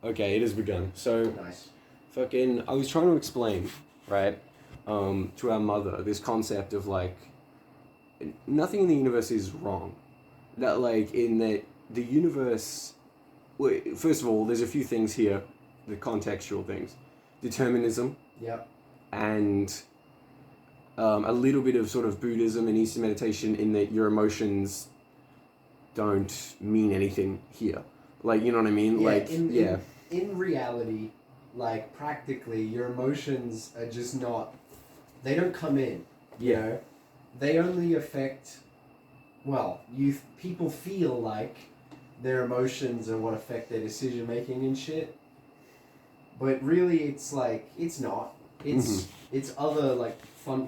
Okay, it has begun. So, Nice. I was trying to explain, right, to our mother this concept of like, nothing in the universe is wrong. That like in that the universe. First of all, there's a few things here, the contextual things, determinism, Yep. and a little bit of sort of Buddhism and Eastern meditation in that your emotions don't mean anything here. Like, you know what I mean? Yeah, Like, in reality, like, practically, your emotions are just not... They don't come in, you know? They only affect... Well, people feel like their emotions are what affect their decision-making and shit. But really, it's like, it's not. It's other, like,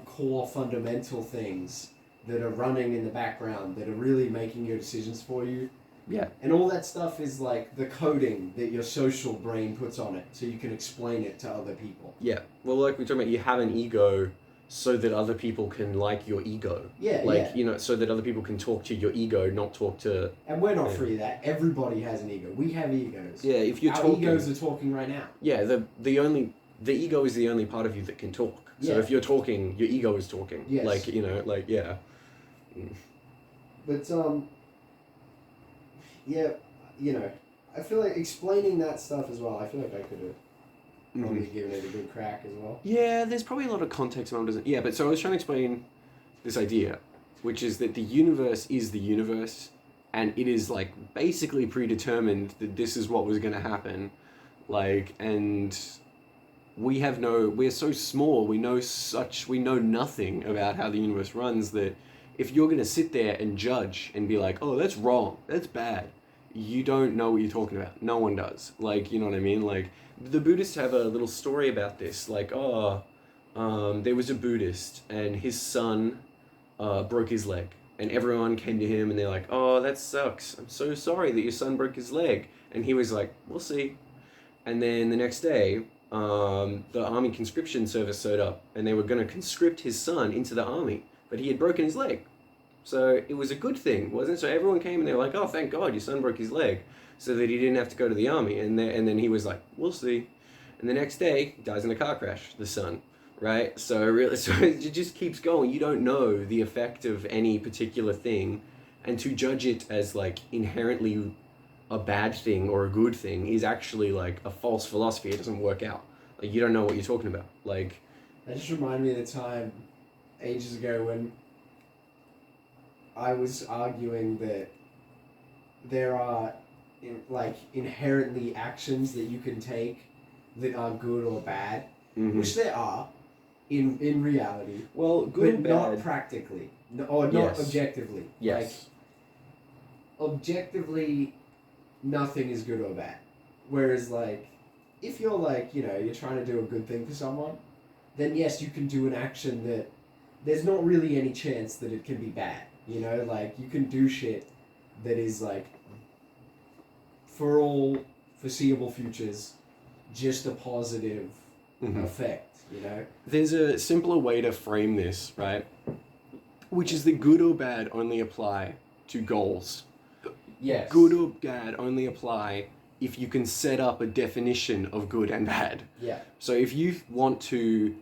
core fundamental things that are running in the background that are really making your decisions for you. Yeah. And all that stuff is like the coding that your social brain puts on it so you can explain it to other people. Yeah. Well, like we're talking about, you have an ego so that other people can like your ego. Yeah, like, you know, so that other people can talk to your ego, not talk to... And we're not free of that. Everybody has an ego. We have egos. Yeah, if you're Our talking... egos are talking right now. Yeah, the ego is the only part of you that can talk. So if you're talking, your ego is talking. Yes. Like, you know, like, yeah. But, yeah, you know, I feel like explaining that stuff as well, I feel like I could have probably given it a good crack as well. Yeah, there's probably a lot of context Mom doesn't... Yeah, but so I was trying to explain this idea, which is that the universe is the universe, and it is, like, basically predetermined that this is what was going to happen. Like, and we're so small, we know nothing about how the universe runs, that if you're going to sit there and judge and be like, oh, that's wrong, that's bad, you don't know what you're talking about. No one does. Like, you know what I mean? Like, the Buddhists have a little story about this. Like, there was a Buddhist and his son broke his leg. And everyone came to him and they're like, oh, that sucks. I'm so sorry that your son broke his leg. And he was like, we'll see. And then the next day, the army conscription service showed up and they were going to conscript his son into the army. But he had broken his leg. So it was a good thing, wasn't it? So everyone came and they were like, oh, thank God, your son broke his leg, so that he didn't have to go to the army. And then he was like, we'll see. And the next day, he dies in a car crash, the son, right? So it just keeps going. You don't know the effect of any particular thing. And to judge it as, like, inherently a bad thing or a good thing is actually, like, a false philosophy. It doesn't work out. Like, you don't know what you're talking about. Like... That just reminded me of the time ages ago when I was arguing that there are, like, inherently actions that you can take that are good or bad, which there are in reality. Well, good but or bad. not practically, or not objectively. Yes. Like, objectively, nothing is good or bad. Whereas, like, if you're, like, you know, you're trying to do a good thing for someone, then yes, you can do an action that there's not really any chance that it can be bad. You know, like, you can do shit that is, like, for all foreseeable futures, just a positive effect, you know? There's a simpler way to frame this, right? Which is that good or bad only apply to goals. Yes. Good or bad only apply if you can set up a definition of good and bad. Yeah. So if you want to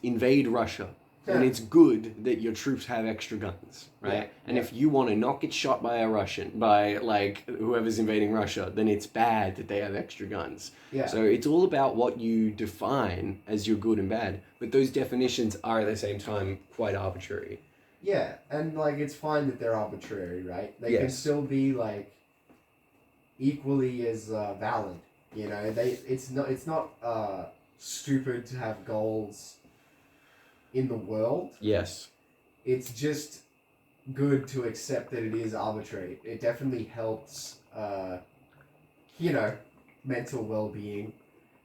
invade Russia, then it's good that your troops have extra guns, right? Yeah. And if you want to not get shot by a Russian, by, like, whoever's invading Russia, then it's bad that they have extra guns. Yeah. So it's all about what you define as your good and bad, but those definitions are at the same time quite arbitrary. Yeah, and, like, it's fine that they're arbitrary, right? They can still be, like, equally as valid, you know? It's not stupid to have goals in the world. Yes. It's just good to accept that it is arbitrary. It definitely helps, you know, mental well-being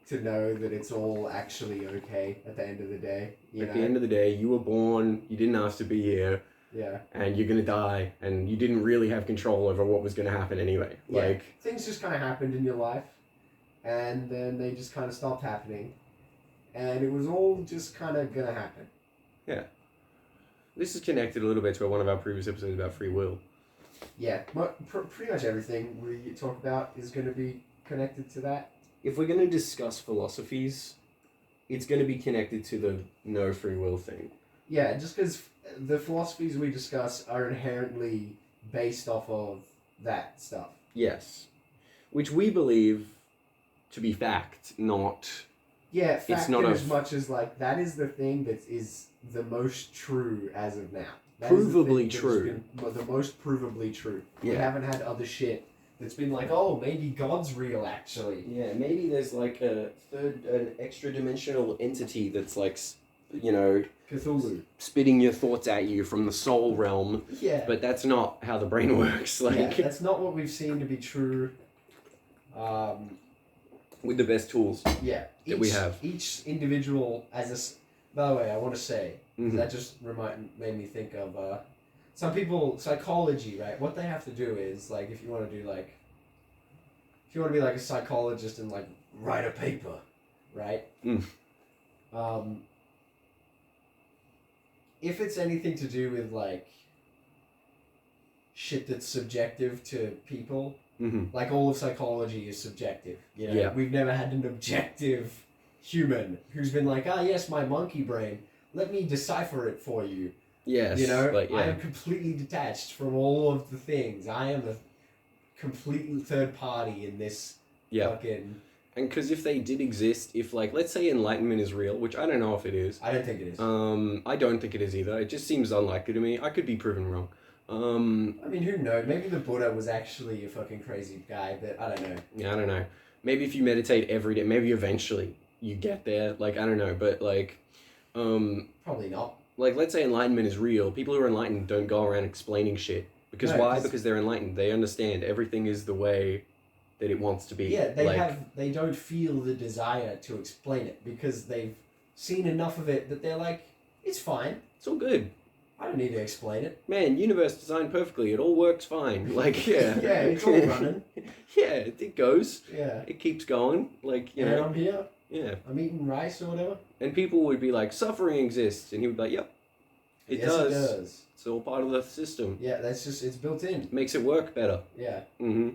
to know that it's all actually okay at the end of the day. At the end of the day, you were born, you didn't ask to be here. Yeah. And you're going to die, and you didn't really have control over what was going to happen anyway. Yeah. Like, things just kind of happened in your life, and then they just kind of stopped happening, and it was all just kind of going to happen. Yeah. This is connected a little bit to one of our previous episodes about free will. Yeah, pretty much everything we talk about is going to be connected to that. If we're going to discuss philosophies, it's going to be connected to the no free will thing. Yeah, just because the philosophies we discuss are inherently based off of that stuff. Yes. Which we believe to be fact, not... Yeah, fact it's not as much as, like, that is the thing that is the most true as of now. That provably is the true. Been the most provably true. Yeah. We haven't had other shit that's been like, oh, maybe God's real, actually. Yeah, maybe there's like an extra dimensional entity that's like, you know... Cthulhu. Spitting your thoughts at you from the soul realm. Yeah. But that's not how the brain works. Like, yeah, that's not what we've seen to be true. With the best tools. Yeah. That we have. Each individual by the way, I want to say, mm-hmm. that just made me think of, some people, psychology, right? What they have to do is, like, if you want to be like a psychologist and, like, write a paper, right? Mm. If it's anything to do with, like, shit that's subjective to people, mm-hmm. like, all of psychology is subjective, you know? Yeah. We've never had an objective human who's been like, yes, my monkey brain, let me decipher it for you. Yes. You know, like, yeah. I am completely detached from all of the things. I am a complete third party in this fucking... And because if they did exist, if, like, let's say enlightenment is real, which I don't know if it is. I don't think it is. I don't think it is either. It just seems unlikely to me. I could be proven wrong. I mean, who knows? Maybe the Buddha was actually a fucking crazy guy, but I don't know. Yeah, I don't know. Maybe if you meditate every day, maybe eventually you get there. Like, I don't know, but, like... Probably not. Like, let's say enlightenment is real. People who are enlightened don't go around explaining shit. Because why? Because they're enlightened. They understand everything is the way that it wants to be. Yeah, they don't feel the desire to explain it because they've seen enough of it that they're like, it's fine. It's all good. I don't need to explain it. Man, universe designed perfectly. It all works fine. Like, yeah. Yeah, it's all running. Yeah, it goes. Yeah. It keeps going. Like, you and know. I'm here. Yeah. I'm eating rice or whatever. And people would be like, suffering exists. And he would be like, yep. It does. It does. It's all part of the system. Yeah, it's built in. Makes it work better. Yeah. Mm-hmm.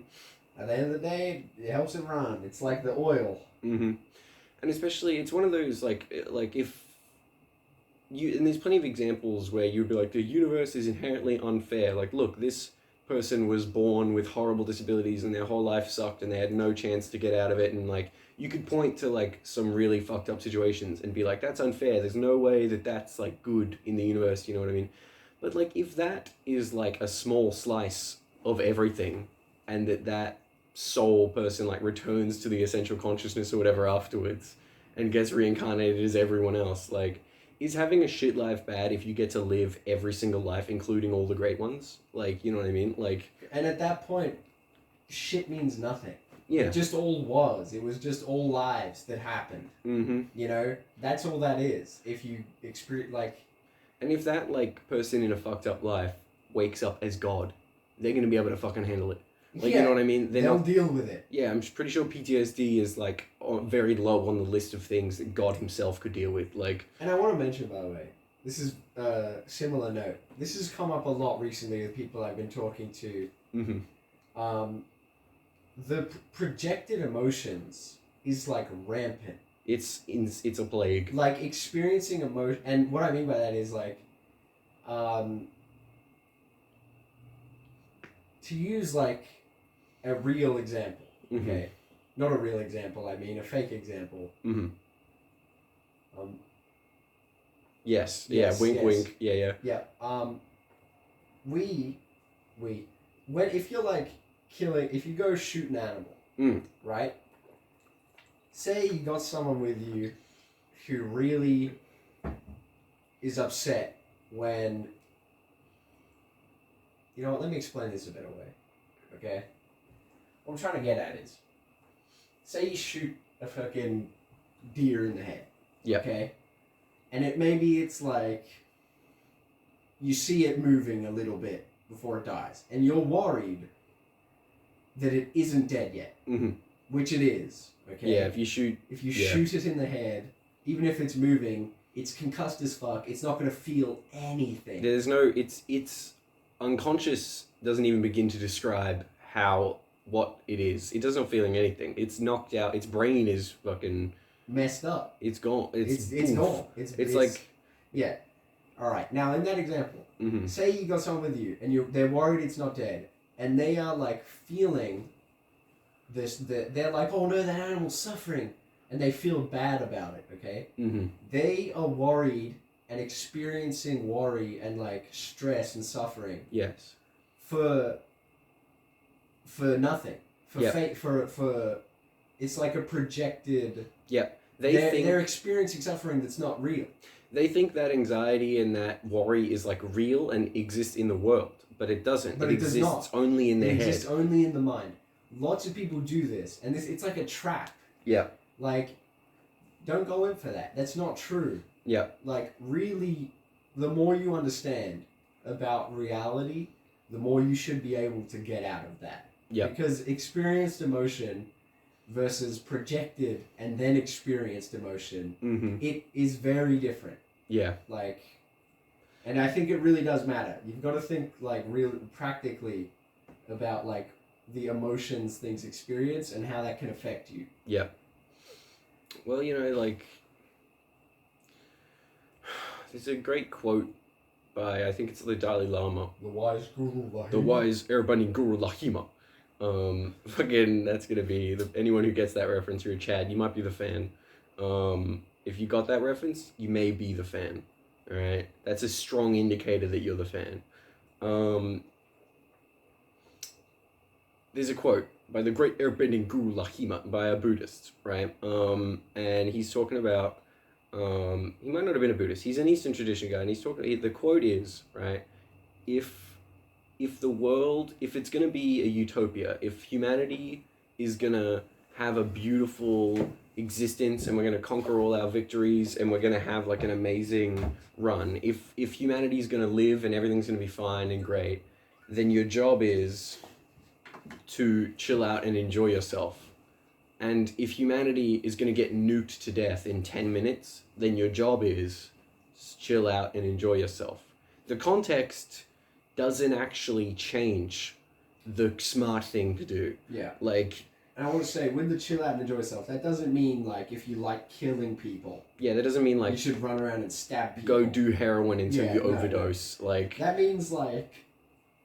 At the end of the day, it helps it run. It's like the oil. Mm-hmm. And especially, it's one of those, like if you, and there's plenty of examples where you'd be like, the universe is inherently unfair. Like, look, this person was born with horrible disabilities and their whole life sucked and they had no chance to get out of it. And, like, you could point to, like, some really fucked up situations and be like, that's unfair. There's no way that that's, like, good in the universe, you know what I mean? But, like, if that is, like, a small slice of everything and that soul person, like, returns to the essential consciousness or whatever afterwards and gets reincarnated as everyone else, like, is having a shit life bad if you get to live every single life, including all the great ones? Like, you know what I mean? Like... And at that point, shit means nothing. Yeah. It just all was. It was just all lives that happened. Mm-hmm. You know? That's all that is. If you experience, like... And if that, like, person in a fucked up life wakes up as God, they're going to be able to fucking handle it. Like, yeah, you know what I mean? They'll deal with it. Yeah, I'm pretty sure PTSD is, like, very low on the list of things that God himself could deal with. Like... And I want to mention, by the way, this is a similar note. This has come up a lot recently with people I've been talking to. Mm-hmm. The projected emotions is, like, rampant. It's a plague. Like, experiencing emotion... And what I mean by that is, like... to use, like, a real example, okay? Mm-hmm. Not a real example, I mean a fake example. Mm-hmm. Yes. Yeah. Wink. Yes. Wink. Yeah. Yeah. If you're, like, if you go shoot an animal, right? Say you got someone with you who really is upset when... You know what, let me explain this a better way, okay? What I'm trying to get at is, say you shoot a fucking deer in the head, okay? And maybe it's like, you see it moving a little bit before it dies, and you're worried that it isn't dead yet, which it is, okay? Yeah, if you shoot it in the head, even if it's moving, it's concussed as fuck, it's not going to feel anything. There's no, it's unconscious doesn't even begin to describe what it is. It doesn't feeling anything. It's knocked out. Its brain is fucking messed up. It's gone. It's gone. It's like yeah. All right. Now in that example, mm-hmm. say you got someone with you, and they're worried it's not dead, and they are like feeling this. They're like, oh no, that animal's suffering, and they feel bad about it. Okay. Mm-hmm. They are worried and experiencing worry and like stress and suffering. Yes. For nothing. For yep. fake. For it's like a projected. Yep. They're experiencing suffering that's not real. They think that anxiety and that worry is like real and exists in the world, but it doesn't. But it exists does not. Only in their head. It exists only in the mind. Lots of people do this, and it's like a trap. Yeah. Like, don't go in for that. That's not true. Yeah. Like, really, the more you understand about reality, the more you should be able to get out of that. Yeah. Because experienced emotion versus projected and then experienced emotion, mm-hmm. it is very different. Yeah. Like, and I think it really does matter. You've got to think like real practically about like the emotions things experience and how that can affect you. Yeah. Well, like there's a great quote by I think it's the Dalai Lama. The wise Guru Lahima. The wise Airbending Guru Lahima. Fucking that's gonna be anyone who gets that reference, you're a Chad. You might be the fan. If you got that reference, you may be the fan. All right, that's a strong indicator that you're the fan. There's a quote by the great airbending guru Lahima by a Buddhist, right? And he's talking about he might not have been a Buddhist. He's an Eastern tradition guy, and he's talking. The quote is right: if the world, if it's going to be a utopia, if humanity is going to have a beautiful existence and we're going to conquer all our victories and we're going to have like an amazing run, if humanity is going to live and everything's going to be fine and great, then your job is to chill out and enjoy yourself. And if humanity is going to get nuked to death in 10 minutes, then your job is chill out and enjoy yourself. The context doesn't actually change the smart thing to do. Yeah. Like, and I want to say, with the chill out and enjoy yourself, that doesn't mean like if you like killing people. Yeah, that doesn't mean like you should run around and stab people. Go do heroin until you overdose. No. Like that means like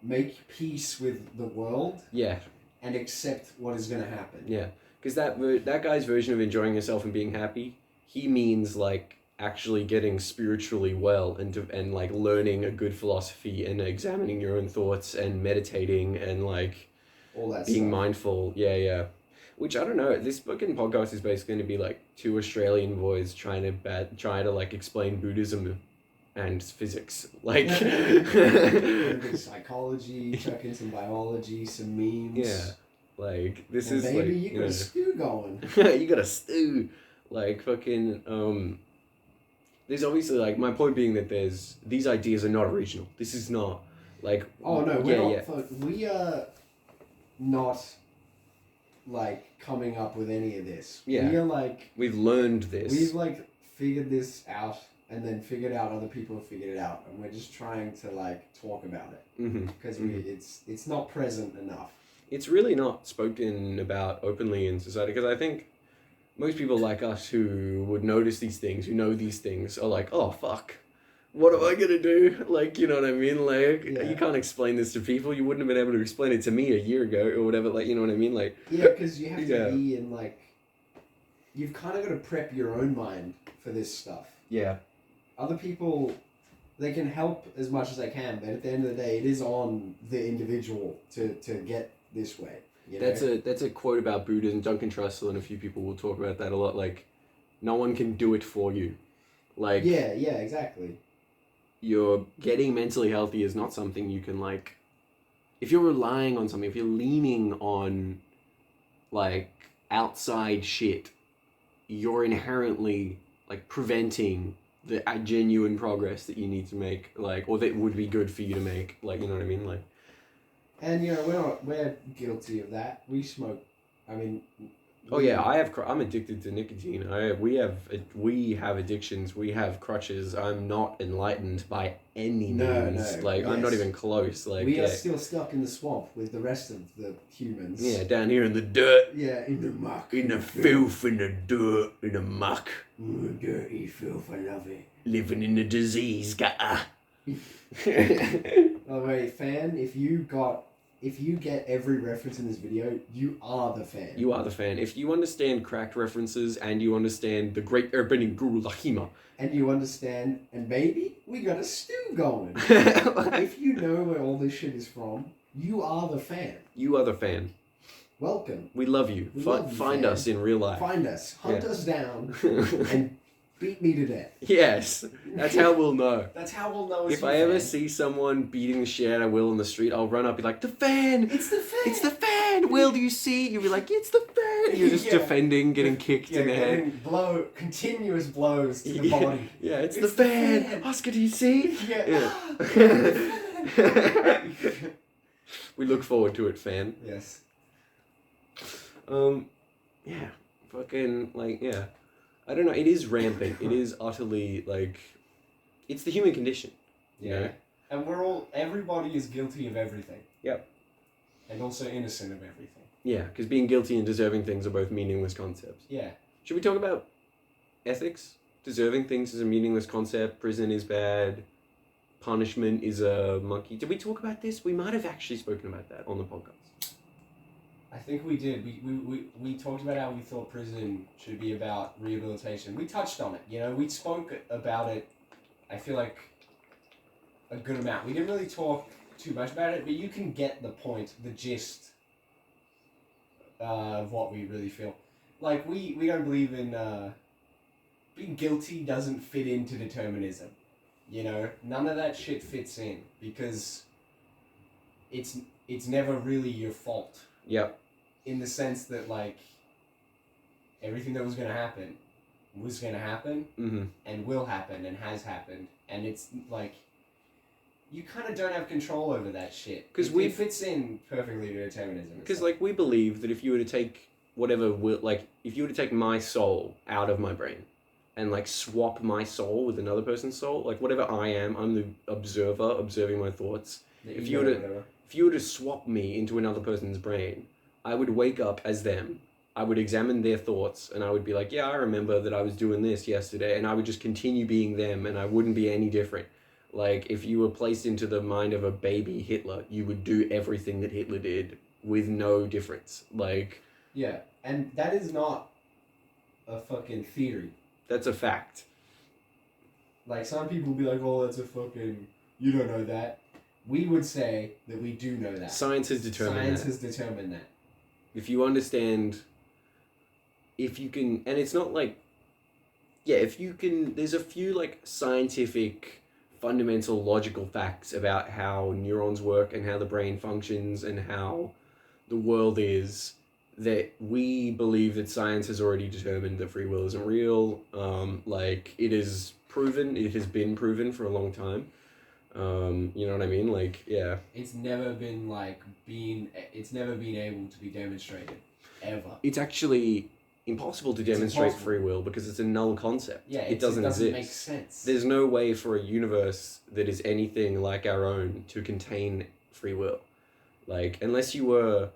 make peace with the world. Yeah. And accept what is going to happen. Yeah, because that guy's version of enjoying yourself and being happy, he means like actually getting spiritually well and like learning a good philosophy and examining your own thoughts and meditating and like all that being stuff. mindful. Yeah. Which I don't know. This fucking podcast is basically going to be like two Australian boys trying to like explain Buddhism and physics, like psychology, chuck in some biology, some memes. Yeah, like this and is maybe like you got a stew going. You got a stew, like fucking. There's obviously like my point being that these ideas are not original. This is not like. Oh no, we are not like coming up with any of this. Yeah, we are like we've learned this. We've like figured this out. And then figured out other people have figured it out, and we're just trying to like talk about it because it's not present enough. It's really not spoken about openly in society because I think most people like us who would notice these things, who know these things, are like, oh fuck, what am I gonna do? Like, you know what I mean? Like, you can't explain this to people. You wouldn't have been able to explain it to me a year ago or whatever. Like, you know what I mean? Like, yeah, because you have to be in like, you've kind of got to prep your own mind for this stuff. Yeah. Other people, they can help as much as they can, but at the end of the day, it is on the individual to get this way. You know? That's a quote about Buddha, and Duncan Trussell and a few people will talk about that a lot. Like, no one can do it for you. Like, yeah, exactly. You're getting mentally healthy is not something you can like. If you're relying on something, if you're leaning on, like, outside shit, you're inherently like preventing the genuine progress that you need to make, like, or that would be good for you to make, like, you know what I mean, like. And we're guilty of that. We smoke. I mean, Oh yeah, I'm addicted to nicotine. We have addictions. We have crutches. I'm not enlightened by any means. I'm not even close. We are still stuck in the swamp with the rest of the humans. Yeah, down here in the dirt. Yeah, in the muck. In the filth, in the dirt, in the muck. Dirty filth, I love it. Living in the disease gutter. Oh wait, fan, if you get every reference in this video, you are the fan. You are the fan. If you understand cracked references and you understand the great urban guru Lahima. And you understand, and maybe we got a stew going. If you know where all this shit is from, you are the fan. You are the fan. Welcome. We love you. Find us in real life. Find us. Hunt us down. And beat me to death. Yes. That's how we'll know. That's how we'll know. If I ever see someone beating the shit out of Will on the street, I'll run up and be like, the fan! It's the fan! It's the fan! Will, do you see? You'll be like, it's the fan! You're just defending, getting kicked in the head. Continuous blows to the body. Yeah, it's the fan! Oscar, do you see? Yeah. We look forward to it, fan. Yes. Yeah. Fucking, yeah. I don't know, it is rampant. It is utterly, it's the human condition. You know? And everybody is guilty of everything. Yep. And also innocent of everything. Yeah, because being guilty and deserving things are both meaningless concepts. Yeah. Should we talk about ethics? Deserving things is a meaningless concept. Prison is bad. Punishment is a monkey. Did we talk about this? We might have actually spoken about that on the podcast. I think we did. We talked about how we thought prison should be about rehabilitation. We touched on it. We spoke about it, I feel like, a good amount. We didn't really talk too much about it, but you can get the point, the gist of what we really feel. We don't believe in... being guilty doesn't fit into determinism. None of that shit fits in, because it's never really your fault. Yep. In the sense that, everything that was going to happen, Mm-hmm. and will happen, and has happened. And it's, you kind of don't have control over that shit. Because it fits in perfectly to determinism. Because, we believe that if you were to take if you were to take my soul out of my brain, and, swap my soul with another person's soul, whatever I am, I'm the observer, observing my thoughts. If you were to swap me into another person's brain, I would wake up as them. I would examine their thoughts, and I would be like, yeah, I remember that I was doing this yesterday, and I would just continue being them, and I wouldn't be any different. If you were placed into the mind of a baby Hitler, you would do everything that Hitler did with no difference. Yeah, and that is not a fucking theory. That's a fact. Some people be like, oh, that's a fucking... You don't know that. We would say that we do know that. Science has determined that. If you understand... If you can... And it's not if you can... There's a few, scientific, fundamental, logical facts about how neurons work and how the brain functions and how the world is, that we believe that science has already determined that free will isn't real. It is proven. It has been proven for a long time. You know what I mean? Yeah. It's never been it's never been able to be demonstrated, ever. It's actually impossible to demonstrate free will because it's a null concept. Yeah, it doesn't exist. Make sense. There's no way for a universe that is anything like our own to contain free will. Unless you were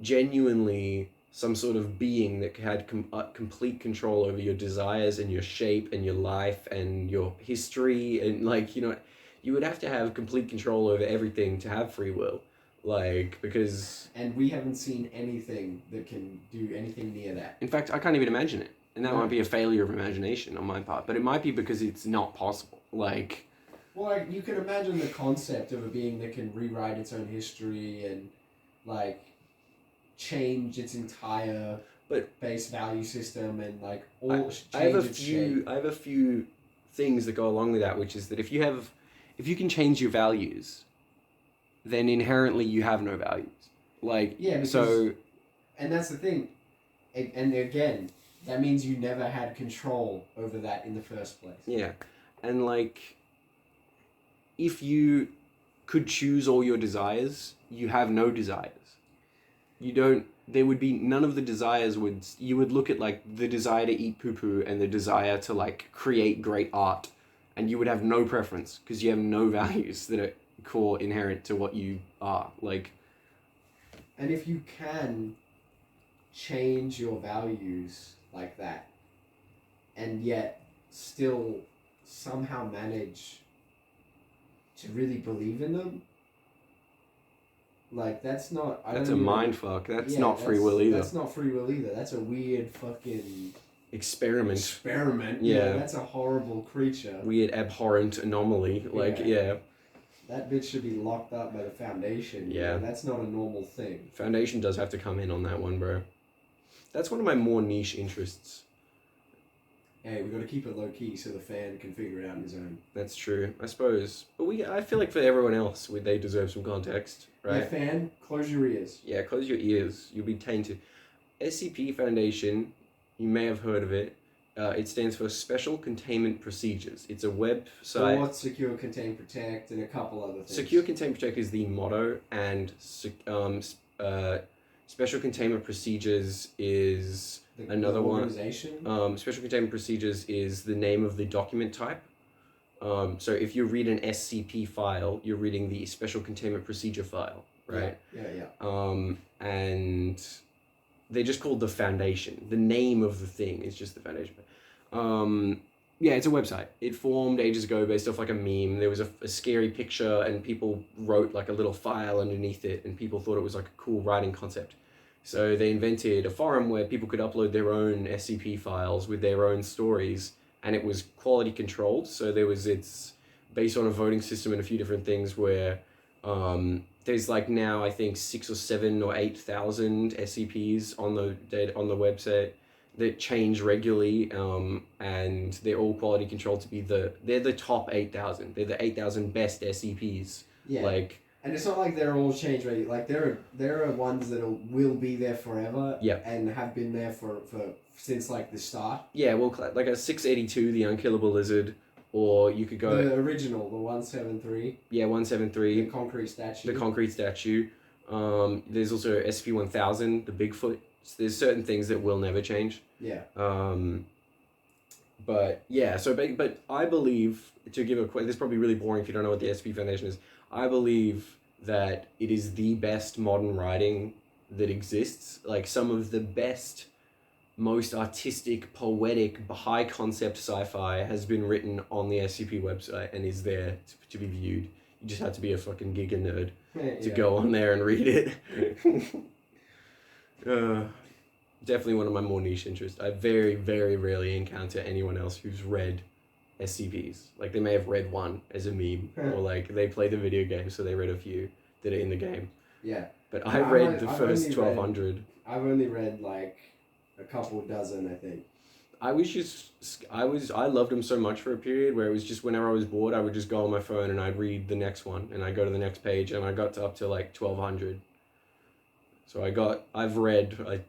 genuinely some sort of being that had complete control over your desires and your shape and your life and your history and you would have to have complete control over everything to have free will, because... And we haven't seen anything that can do anything near that. In fact, I can't even imagine it, and that might be a failure of imagination on my part, but it might be because it's not possible. Well, you can imagine the concept of a being that can rewrite its own history and change its entire base value system and I have a few things that go along with that, which is that if you can change your values, then inherently you have no values. And that's the thing. And again, that means you never had control over that in the first place. Yeah. And if you could choose all your desires, you have no desires. You don't there would be none of the desires you would look at like the desire to eat poo-poo and the desire to like create great art, and you would have no preference because you have no values that are core inherent to what you are. Like, and if you can change your values like that and yet still somehow manage to really believe in them, like that's not that's a mind fuck. That's not free will either. That's not free will either. That's a weird fucking experiment. Yeah, that's a horrible creature. Weird abhorrent anomaly. Like, yeah. That bitch should be locked up by the Foundation. Yeah. That's not a normal thing. Foundation does have to come in on that one, bro. That's one of my more niche interests. Hey, we got to keep it low key so the fan can figure it out on his own. That's true, I suppose. But I feel like for everyone else, they deserve some context, right? Yeah, fan, close your ears. Yeah, close your ears. You'll be tainted. SCP Foundation, you may have heard of it. It stands for Special Containment Procedures. It's a website. For Secure, Contain, Protect, and a couple other things. Secure, Contain, Protect is the motto, and Special Containment Procedures is another one. Special Containment Procedures is the name of the document type. So if you read an SCP file, you're reading the Special Containment Procedure file, right? Yeah. And they're just called the Foundation. The name of the thing is just the Foundation. Yeah, it's a website. It formed ages ago based off like a meme. There was a scary picture and people wrote like a little file underneath it and people thought it was like a cool writing concept. So they invented a forum where people could upload their own SCP files with their own stories, and it was quality controlled. So it's based on a voting system and a few different things where there's like now I think 6 or 7 or 8,000 SCPs on the website that change regularly, and they're all quality controlled to be they're the top 8,000. They're the 8,000 best SCPs. Yeah. Like. And it's not like they're all change ready. Like there are ones that will be there forever. Yep. And have been there for since like the start. Yeah, well, like a 682, the Unkillable Lizard, or you could go the original, the 173. Yeah, 173. The concrete statue. The concrete statue. There's also SCP-1000, the Bigfoot. So there's certain things that will never change. Yeah. But yeah, but I believe, to give this is probably really boring if you don't know what the SCP Foundation is. I believe that it is the best modern writing that exists. Like some of the best, most artistic, poetic, high concept sci-fi has been written on the SCP website and is there to be viewed. You just have to be a fucking giga nerd to go on there and read it. Definitely one of my more niche interests. I very, very rarely encounter anyone else who's read SCPs. Like they may have read one as a meme, or like they play the video game, so they read a few that are in the game. Yeah. But I read the first 1,200. I've only read like a couple dozen, I think. I loved them so much for a period where it was just whenever I was bored, I would just go on my phone and I'd read the next one, and I'd go to the next page, and I got up to like 1,200. So I've read like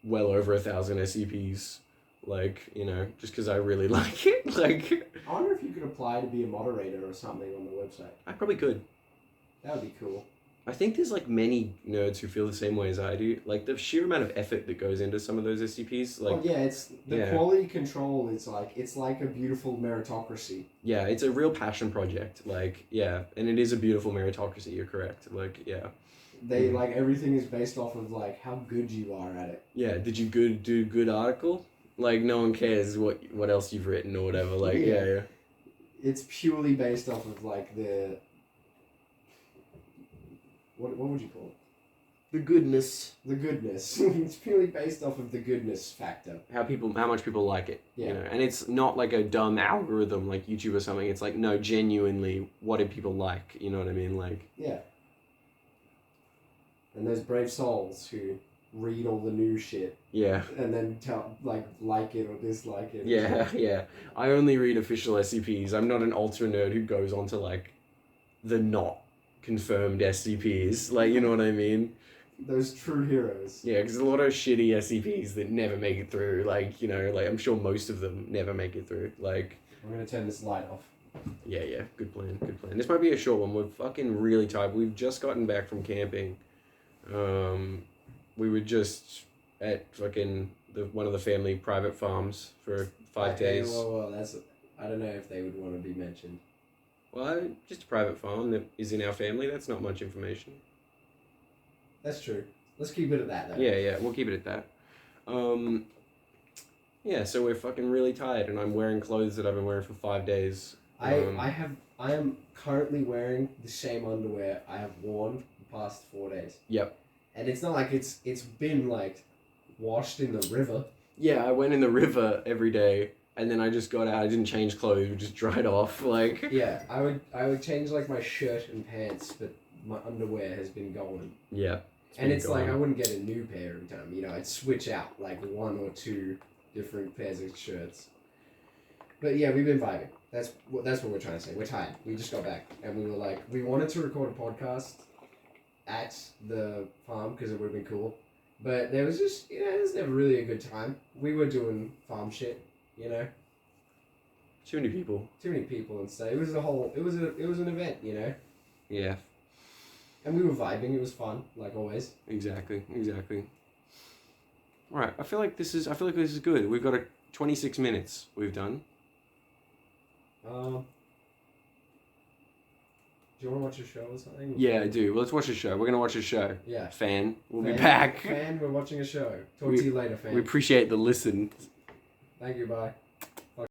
well over 1,000 SCPs. Like, just because I really like it. Like, I wonder if you could apply to be a moderator or something on the website. I probably could. That would be cool. I think there's like many nerds who feel the same way as I do. Like the sheer amount of effort that goes into some of those SCPs. Like, it's the quality control is it's like a beautiful meritocracy. Yeah, it's a real passion project. Like, yeah, and it is a beautiful meritocracy. You're correct. Like, yeah. They like everything is based off of like how good you are at it. Yeah, did you do good article? Like, no one cares what else you've written or whatever. Like, yeah. It's purely based off of, like, the... What would you call it? The goodness. The goodness. It's purely based off of the goodness factor. How much people like it. Yeah. And it's not like a dumb algorithm like YouTube or something. It's like, no, genuinely, what do people like? You know what I mean? Like... Yeah. And those brave souls who... read all the new shit. Yeah. And then like it or dislike it. Yeah. I only read official SCPs. I'm not an ultra nerd who goes on to like the not confirmed SCPs. Like, you know what I mean? Those true heroes. Yeah, because there's a lot of shitty SCPs that never make it through. Like, like I'm sure most of them never make it through. Like, I'm gonna turn this light off. Yeah. Good plan. This might be a short one. We're fucking really tired. We've just gotten back from camping. we were just at fucking one of the family private farms for 5 days. Well, that's... I don't know if they would want to be mentioned. Well, just a private farm that is in our family. That's not much information. That's true. Let's keep it at that, though. Yeah, we'll keep it at that. Yeah, so we're fucking really tired, and I'm wearing clothes that I've been wearing for 5 days. I am currently wearing the same underwear I have worn the past 4 days. Yep. And it's not like it's been like washed in the river. Yeah, I went in the river every day, and then I just got out. I didn't change clothes; we just dried off. Like. Yeah, I would change like my shirt and pants, but my underwear has been going. Yeah. And it's like I wouldn't get a new pair every time. You know, I'd switch out like 1 or 2 different pairs of shirts. But yeah, we've been vibing. That's what we're trying to say. We're tired. We just got back, and we were like, we wanted to record a podcast at the farm because it would have been cool, but there was just, you know, it was never really a good time. We were doing farm shit, you know. Too many people. Too many people and stuff. It was an event, you know. Yeah. And we were vibing. It was fun, like always. Exactly. All right. I feel like this is good. We've got 26 minutes. We've done. Do you want to watch a show or something? Yeah, I do. Well, let's watch a show. We're gonna watch a show. Yeah. Fan. We'll be back. Fan, we're watching a show. Talk to you later, fan. We appreciate the listen. Thank you. Bye.